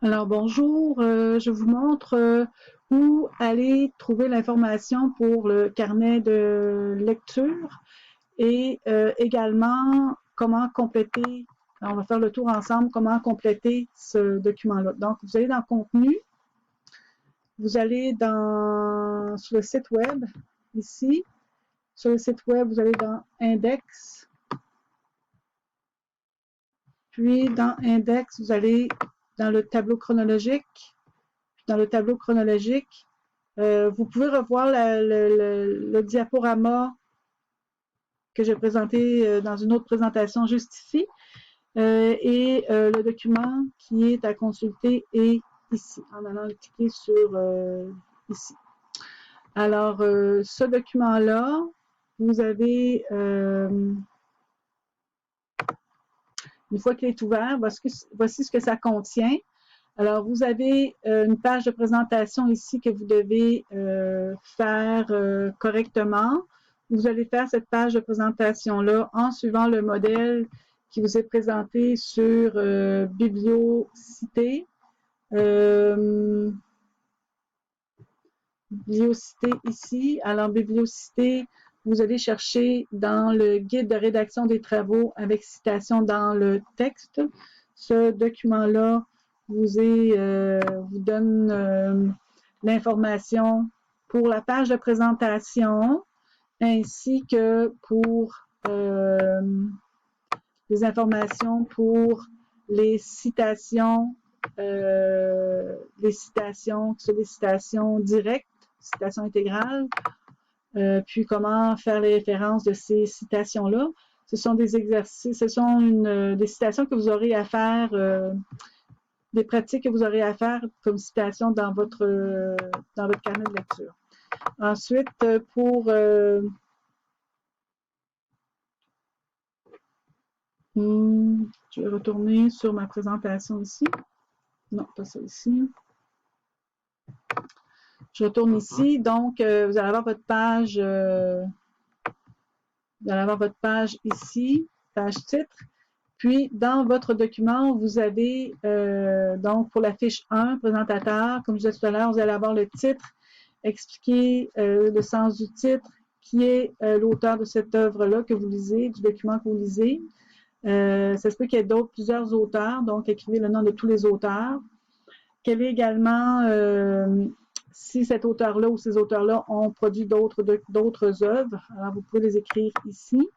Alors bonjour, je vous montre où aller trouver l'information pour le carnet de lecture et également comment compléter, on va faire le tour ensemble, comment compléter ce document-là. Donc vous allez dans Contenu, vous allez sur le site web, ici, sur le site web vous allez dans Index, puis dans Index vous allez dans le tableau chronologique. Dans le tableau chronologique, vous pouvez revoir le diaporama que j'ai présenté dans une autre présentation juste ici. Et le document qui est à consulter est ici, en allant cliquer sur ici. Alors, ce document-là, vous avez, une fois qu'il est ouvert, voici ce que ça contient. Alors, vous avez une page de présentation ici que vous devez faire correctement. Vous allez faire cette page de présentation-là en suivant le modèle qui vous est présenté sur Bibliocité. Bibliocité ici. Alors, Bibliocité, vous allez chercher dans le guide de rédaction des travaux avec citation dans le texte. Ce document-là vous donne l'information pour la page de présentation ainsi que pour les informations pour les citations les citations directes, citations intégrales, puis comment faire les références de ces citations-là. Ce sont des exercices, ce sont des citations que vous aurez à faire, des pratiques que vous aurez à faire comme citation dans votre carnet de lecture. Ensuite, je vais retourner sur ma présentation ici. Non, pas ça ici. Je retourne ici. Donc, vous allez avoir votre page. Vous allez avoir votre page ici, page titre. Puis, dans votre document, vous avez, donc, pour la fiche 1, présentateur, comme je disais tout à l'heure, vous allez avoir le titre, expliquer le sens du titre, qui est l'auteur de cette œuvre-là que vous lisez, du document que vous lisez. Ça se peut qu'il y ait plusieurs auteurs, donc écrivez le nom de tous les auteurs. Quel est également, si cet auteur-là ou ces auteurs-là ont produit d'autres œuvres, alors vous pouvez les écrire ici.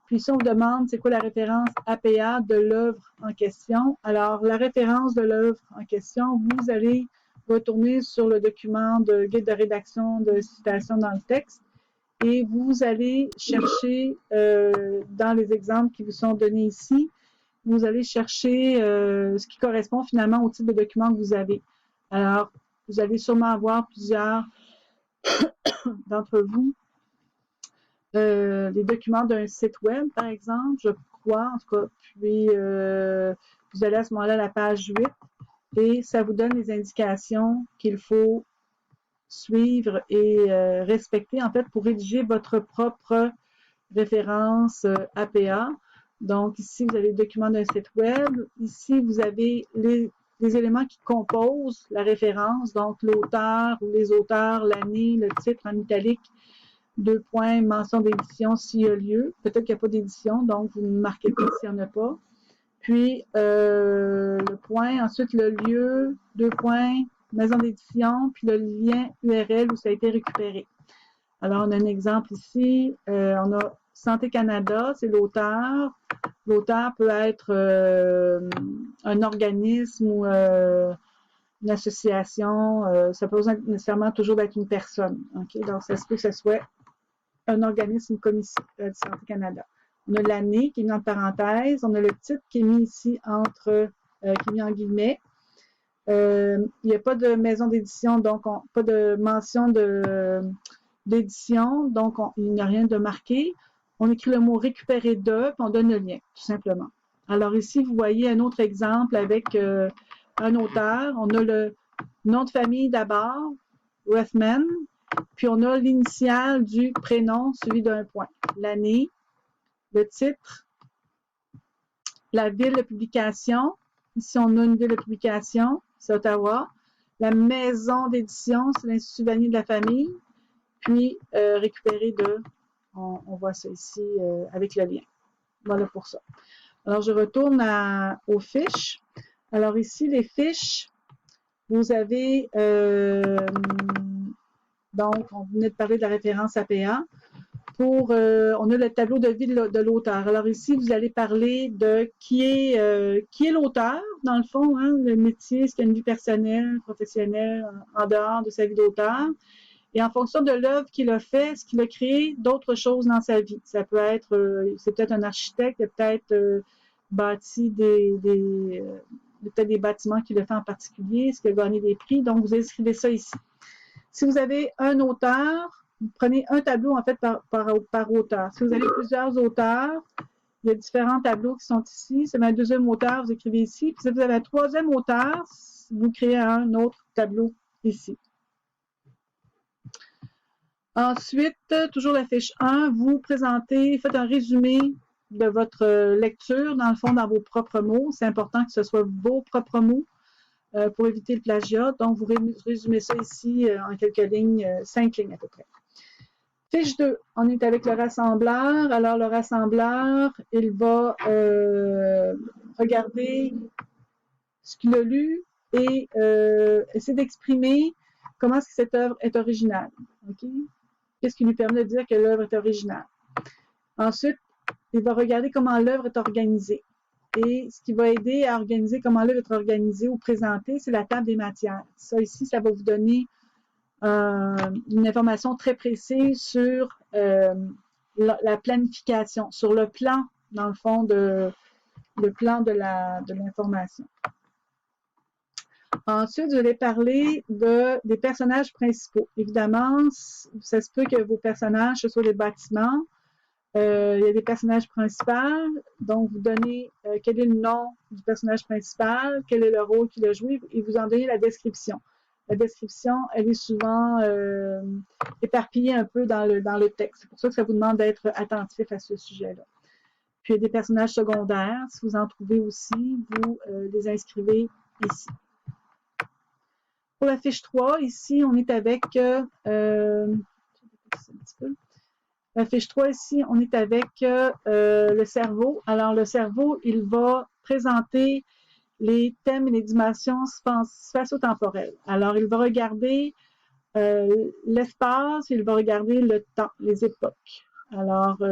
Puis si on vous demande c'est quoi la référence APA de l'œuvre en question, alors la référence de l'œuvre en question, vous allez retourner sur le document de guide de rédaction de citation dans le texte et vous allez chercher dans les exemples qui vous sont donnés ici, vous allez chercher ce qui correspond finalement au type de document que vous avez. Alors, vous allez sûrement avoir plusieurs d'entre vous les documents d'un site web, par exemple, je crois, en tout cas, puis vous allez à ce moment-là à la page 8 et ça vous donne les indications qu'il faut suivre et respecter, en fait, pour rédiger votre propre référence APA. Donc, ici, vous avez le document d'un site web. Ici, vous avez les éléments qui composent la référence, donc l'auteur ou les auteurs, l'année, le titre en italique, 2 points, mention d'édition s'il y a lieu. Peut-être qu'il n'y a pas d'édition, donc vous ne marquez pas s'il n'y en a pas. Puis, le point, ensuite le lieu, 2 points, maison d'édition, puis le lien URL où ça a été récupéré. Alors, on a un exemple ici. On a Santé Canada, c'est l'auteur. L'auteur peut être un organisme ou une association. Ça peut pas nécessairement toujours être une personne. Okay? Donc, ça se peut que ce soit un organisme, une commission de Santé Canada. On a l'année qui est mis en parenthèse. On a le titre qui est mis ici qui est mis en guillemets. Il n'y a pas de maison d'édition, donc pas de mention d'édition, donc il n'y a rien de marqué. On écrit le mot récupérer de, puis on donne le lien, tout simplement. Alors ici, vous voyez un autre exemple avec un auteur. On a le nom de famille d'abord, Rothman, puis on a l'initiale du prénom suivi d'un point. L'année, le titre, la ville de publication. Ici, on a une ville de publication. c'est Ottawa. La maison d'édition, c'est l'Institut Vanier de la famille. Puis, récupérer on voit ça ici avec le lien. Voilà pour ça. Alors, je retourne aux fiches. Alors, ici, les fiches, vous avez, donc, on venait de parler de la référence APA. On a le tableau de vie de l'auteur. Alors ici, vous allez parler de qui est l'auteur, dans le fond, hein, le métier, est-ce qu'il y a une vie personnelle, professionnelle, en dehors de sa vie d'auteur. Et en fonction de l'œuvre qu'il a fait, est-ce qu'il a créé d'autres choses dans sa vie? Ça peut être, c'est peut-être un architecte, il a peut-être bâti peut-être des bâtiments qu'il a fait en particulier, est-ce qu'il a gagné des prix? Donc, vous inscrivez ça ici. Si vous avez un auteur, vous prenez un tableau en fait par auteur. Si vous avez plusieurs auteurs, il y a différents tableaux qui sont ici. Si vous avez un deuxième auteur, vous écrivez ici. Puis si vous avez un troisième auteur, vous créez un autre tableau ici. Ensuite, toujours la fiche 1, vous présentez, faites un résumé de votre lecture, dans le fond, dans vos propres mots. C'est important que ce soit vos propres mots pour éviter le plagiat. Donc, vous résumez ça ici en quelques lignes, 5 lignes à peu près. Fiche 2, on est avec le rassembleur. Alors, le rassembleur, il va regarder ce qu'il a lu et essayer d'exprimer comment est-ce que cette œuvre est originale. Okay? Qu'est-ce qui lui permet de dire que l'œuvre est originale? Ensuite, il va regarder comment l'œuvre est organisée. Et ce qui va aider à organiser comment l'œuvre est organisée ou présentée, c'est la table des matières. Ça ici, ça va vous donner une information très précise sur la planification, sur le plan, dans le fond, le plan de l'information. Ensuite, je vais parler des personnages principaux. Évidemment, ça se peut que vos personnages, ce soit des bâtiments. Il y a des personnages principaux. Donc, vous donnez quel est le nom du personnage principal, quel est le rôle qu'il a joué, et vous en donnez la description. La description, elle est souvent éparpillée un peu dans le texte. C'est pour ça que ça vous demande d'être attentif à ce sujet-là. Puis, il y a des personnages secondaires. Si vous en trouvez aussi, vous les inscrivez ici. Pour la fiche 3, ici, on est avec la fiche 3, ici, on est avec le cerveau. Alors, le cerveau, il va présenter les thèmes et les dimensions spatio-temporelles. Alors, il va regarder l'espace, il va regarder le temps, les époques. Alors,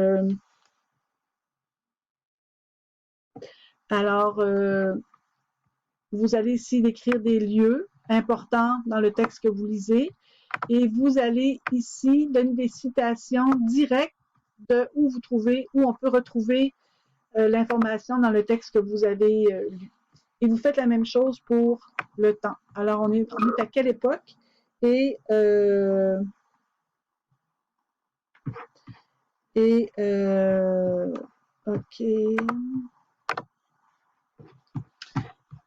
vous allez ici décrire des lieux importants dans le texte que vous lisez et vous allez ici donner des citations directes de où on peut retrouver l'information dans le texte que vous avez lu. Et vous faites la même chose pour le temps. Alors, on est à quelle époque? OK.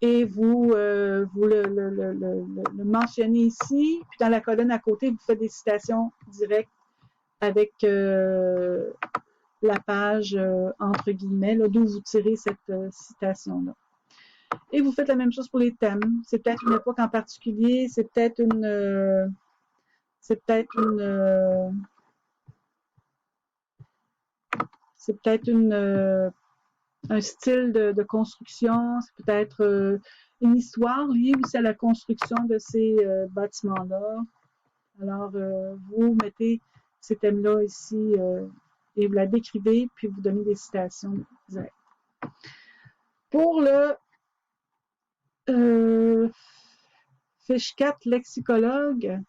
Et vous le mentionnez ici, puis dans la colonne à côté, vous faites des citations directes avec la page entre guillemets, d'où vous tirez cette citation-là. Et vous faites la même chose pour les thèmes. C'est peut-être une époque en particulier, c'est peut-être un style de construction, c'est peut-être une histoire liée aussi à la construction de ces bâtiments-là. Alors, vous mettez ces thèmes-là ici et vous la décrivez, puis vous donnez des citations directes. Pour le fiche 4, lexicologue,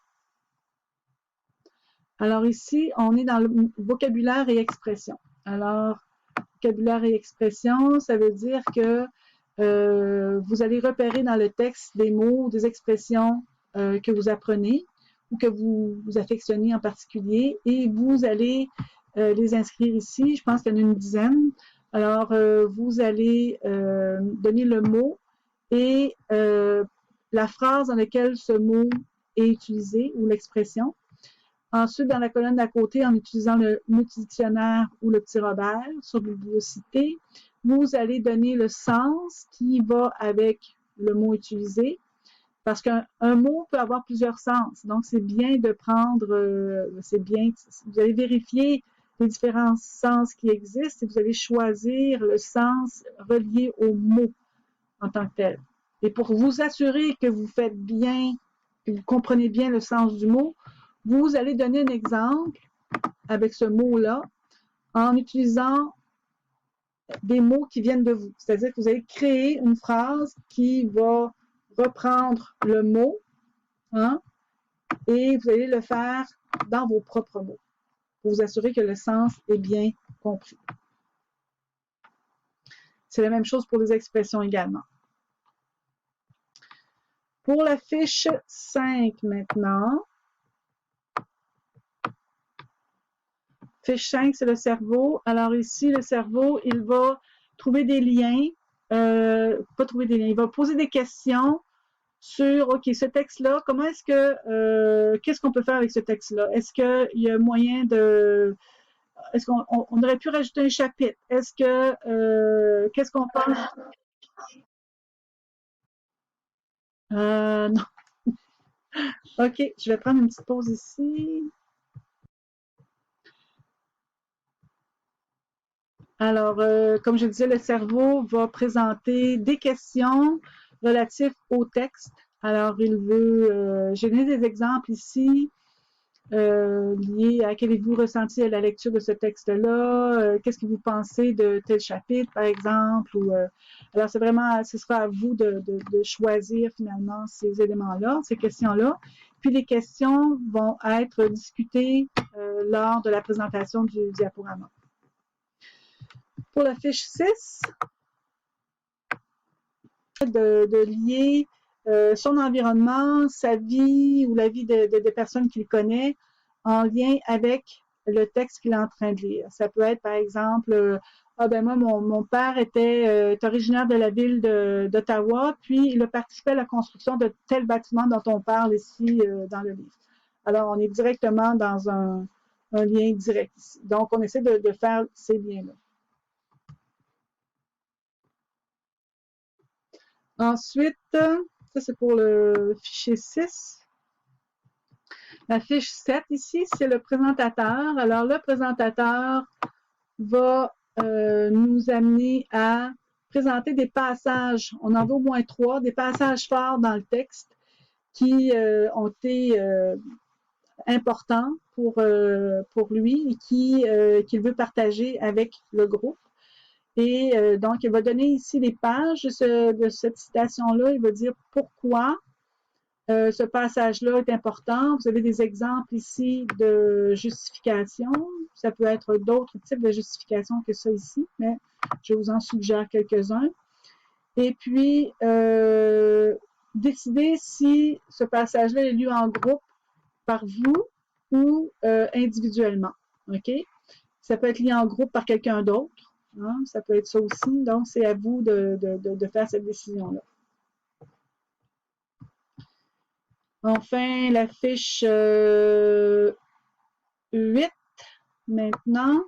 alors ici, on est dans le vocabulaire et expression. Alors, vocabulaire et expression, ça veut dire que vous allez repérer dans le texte des mots ou des expressions que vous apprenez ou que vous affectionnez en particulier et vous allez les inscrire ici. Je pense qu'il y en a une dizaine. Alors, vous allez donner le mot et la phrase dans laquelle ce mot est utilisé ou l'expression. Ensuite, dans la colonne d'à côté, en utilisant le multidictionnaire ou le petit Robert sur Bibliocité, vous allez donner le sens qui va avec le mot utilisé. Parce qu'un mot peut avoir plusieurs sens. Donc, c'est bien de prendre, vous allez vérifier les différents sens qui existent et vous allez choisir le sens relié au mot en tant que tel. Et pour vous assurer que vous faites bien, que vous comprenez bien le sens du mot, vous allez donner un exemple avec ce mot-là en utilisant des mots qui viennent de vous. C'est-à-dire que vous allez créer une phrase qui va reprendre le mot, hein, et vous allez le faire dans vos propres mots pour vous assurer que le sens est bien compris. C'est la même chose pour les expressions également. Pour la fiche 5 maintenant. Fiche 5, c'est le cerveau. Alors ici, le cerveau, il va trouver des liens, pas trouver des liens, il va poser des questions sur, OK, ce texte-là, comment est-ce que, qu'est-ce qu'on peut faire avec ce texte-là? Est-ce qu'il y a moyen de, est-ce qu'on aurait pu rajouter un chapitre? Est-ce que, qu'est-ce qu'on pense? Non. OK, je vais prendre une petite pause ici. Alors, comme je disais, le cerveau va présenter des questions relatives au texte. Alors, il veut, j'ai donné des exemples ici liés à quel avez-vous ressenti à la lecture de ce texte-là, qu'est-ce que vous pensez de tel chapitre, par exemple. Alors, c'est vraiment, ce sera à vous de choisir finalement ces éléments-là, ces questions-là. Puis, les questions vont être discutées lors de la présentation du diaporama. Pour la fiche 6, de lier son environnement, sa vie ou la vie de personnes qu'il connaît en lien avec le texte qu'il est en train de lire. Ça peut être, par exemple, ah ben moi, mon père est originaire de la ville d'Ottawa, puis il a participé à la construction de tel bâtiment dont on parle ici dans le livre. Alors, on est directement dans un lien direct ici. Donc, on essaie de faire ces liens-là. Ensuite, ça c'est pour le fichier 6. La fiche 7 ici, c'est le présentateur. Alors, le présentateur va nous amener à présenter des passages. On en veut au moins 3, des passages forts dans le texte qui ont été importants pour lui et qu'il veut partager avec le groupe. Et donc, il va donner ici les pages de cette citation-là. Il va dire pourquoi ce passage-là est important. Vous avez des exemples ici de justification. Ça peut être d'autres types de justifications que ça ici, mais je vous en suggère quelques-uns. Et puis, décidez si ce passage-là est lu en groupe par vous ou individuellement. OK? Ça peut être lu en groupe par quelqu'un d'autre. Hein? Ça peut être ça aussi. Donc, c'est à vous de faire cette décision-là. Enfin, la fiche 8 maintenant.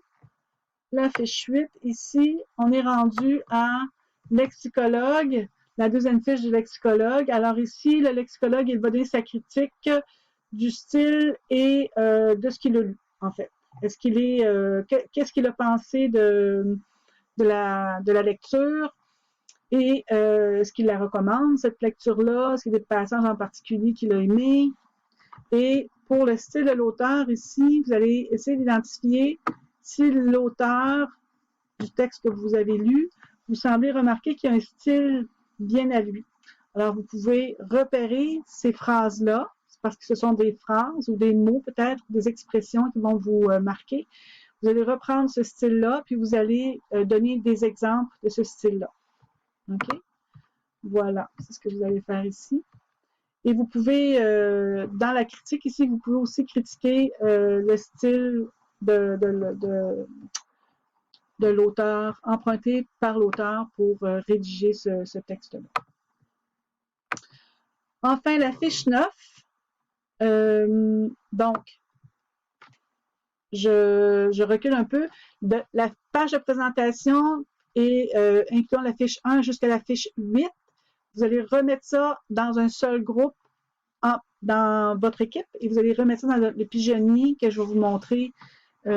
La fiche 8, ici, on est rendu à lexicologue, la deuxième fiche du lexicologue. Alors ici, le lexicologue, il va donner sa critique du style et de ce qu'il a lu, en fait. Est-ce qu'il est, qu'est-ce qu'il a pensé de la lecture et est-ce qu'il la recommande, cette lecture-là? Est-ce qu'il y a des passages en particulier qu'il a aimés? Et pour le style de l'auteur, ici, vous allez essayer d'identifier si l'auteur du texte que vous avez lu, vous semblez remarquer qu'il y a un style bien à lui. Alors, vous pouvez repérer ces phrases-là, parce que ce sont des phrases ou des mots peut-être, des expressions qui vont vous marquer. Vous allez reprendre ce style-là, puis vous allez donner des exemples de ce style-là. OK? Voilà, c'est ce que vous allez faire ici. Et vous pouvez, dans la critique ici, vous pouvez aussi critiquer le style de l'auteur, emprunté par l'auteur pour rédiger ce texte-là. Enfin, la fiche 9. Donc, je recule un peu. De la page de présentation et incluant la fiche 1 jusqu'à la fiche 8, vous allez remettre ça dans un seul groupe dans votre équipe et vous allez remettre ça dans le pigeonnier que je vais vous montrer tout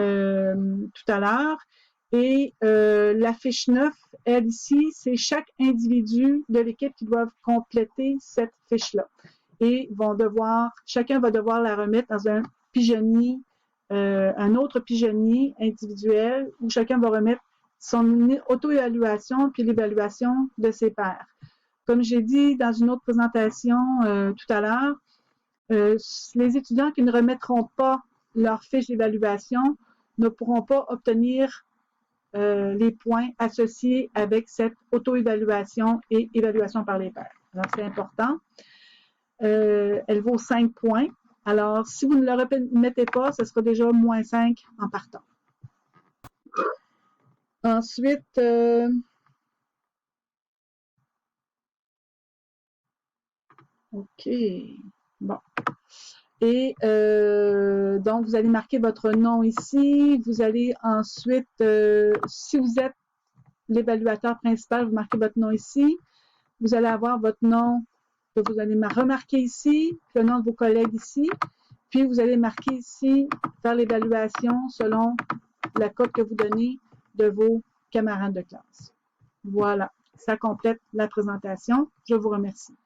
à l'heure. Et la fiche 9, elle ici, c'est chaque individu de l'équipe qui doit compléter cette fiche-là. Et chacun va devoir la remettre dans un pigeonnier, un autre pigeonnier individuel où chacun va remettre son auto-évaluation puis l'évaluation de ses pairs. Comme j'ai dit dans une autre présentation tout à l'heure, les étudiants qui ne remettront pas leur fiche d'évaluation ne pourront pas obtenir les points associés avec cette auto-évaluation et évaluation par les pairs. Alors, c'est important. Elle vaut 5 points. Alors, si vous ne le remettez pas, ce sera déjà moins 5 en partant. Ensuite, OK. Bon. Et donc, vous allez marquer votre nom ici. Vous allez ensuite, si vous êtes l'évaluateur principal, vous marquez votre nom ici. Vous allez avoir votre nom que vous allez remarquer ici, le nom de vos collègues ici. Puis, vous allez marquer ici, faire l'évaluation selon la cote que vous donnez de vos camarades de classe. Voilà, ça complète la présentation. Je vous remercie.